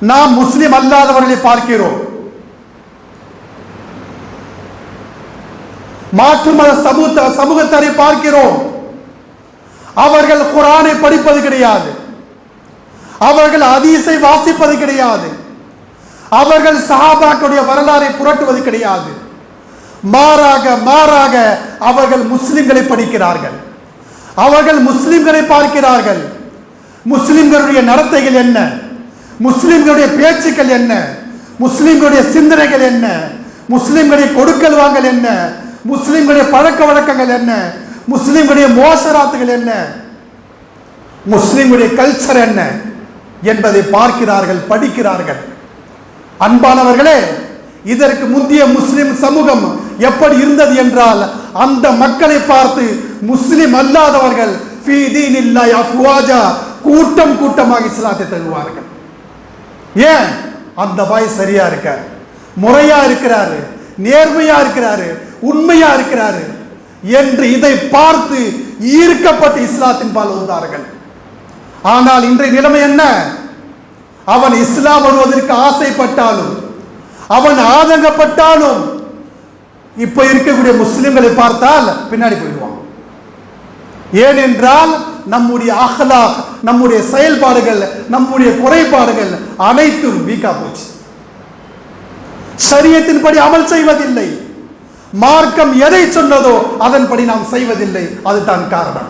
நாம் முஸ்லிம் அல்லாதவர்களை பார்க்கிறோம். மாற்று மத சமூகத்தாரை பார்க்கிறோம். அவர்கள் குர்ஆனை படிப்பது கிடையாது, அவர்கள் ஹதீஸை வாசிப்பது கிடையாது, அவர்கள் சஹாபாக்களுடைய வரலாறை புரட்டுவது கிடையாது. மாறாக அவர்கள் முஸ்லிம்களை படிக்கிறார்கள், அவர்கள் முஸ்லிம்களை பார்க்கிறார்கள். முஸ்லிம்களுடைய நடத்தைகள் என்ன, முஸ்லிம்களுடைய பேச்சுக்கள் என்ன, முஸ்லிம்களுடைய சிந்தனைகள் என்ன, முஸ்லிம்களுடைய கொடுக்கல் வாங்கல் என்ன, முஸ்லிம்களுடைய பழக்க வழக்கங்கள் என்ன, முஸ்லிம்களுடைய மோசராத்துகள் என்ன, முஸ்லிம்களுடைய கல்ச்சர் என்ன என்பதை பார்க்கிறார்கள், படிக்கிறார்கள். அன்பானவர்களே, இதற்கு முந்தைய முஸ்லிம் சமூகம் எப்படி இருந்தது என்றால், அந்த மக்களை பார்த்து முஸ்லிம் அல்லாதவர்கள் ஃபீ தீனில்லாஹி அஃப்வாஜா கூட்டம் கூட்டமாக இஸ்லாத்தை தழுவார்கள். ஏன்? அந்த பாய் சரியா இருக்கார், முறையா இருக்கிறாரு, நேர்மையா இருக்கிறாரு, உண்மையா இருக்கிறாரு என்று இதை பார்த்து ஈர்க்கப்பட்டு இஸ்லாத்தின் பால் வந்தார்கள். ஆனால் இன்றைய நிலைமை என்ன? அவன் இஸ்லாம் வருவதற்கு ஆசைப்பட்டாலும், அவன் ஆதங்கப்பட்டாலும், இப்ப இருக்கக்கூடிய முஸ்லிம்களை பார்த்தால் பின்னாடி போயிடுவான். ஏனென்றால் நம்முடைய அஹ்லாக், நம்முடைய செயல்பாடுகள், நம்முடைய குறைபாடுகள் அனைத்தும் வீக்கா போச்சு. ஷரியத்தின்படி அமல் செய்வதில்லை, மார்க்கம் எதை சொன்னதோ அதன்படி நாம் செய்வதில்லை. அதுதான் காரணம்.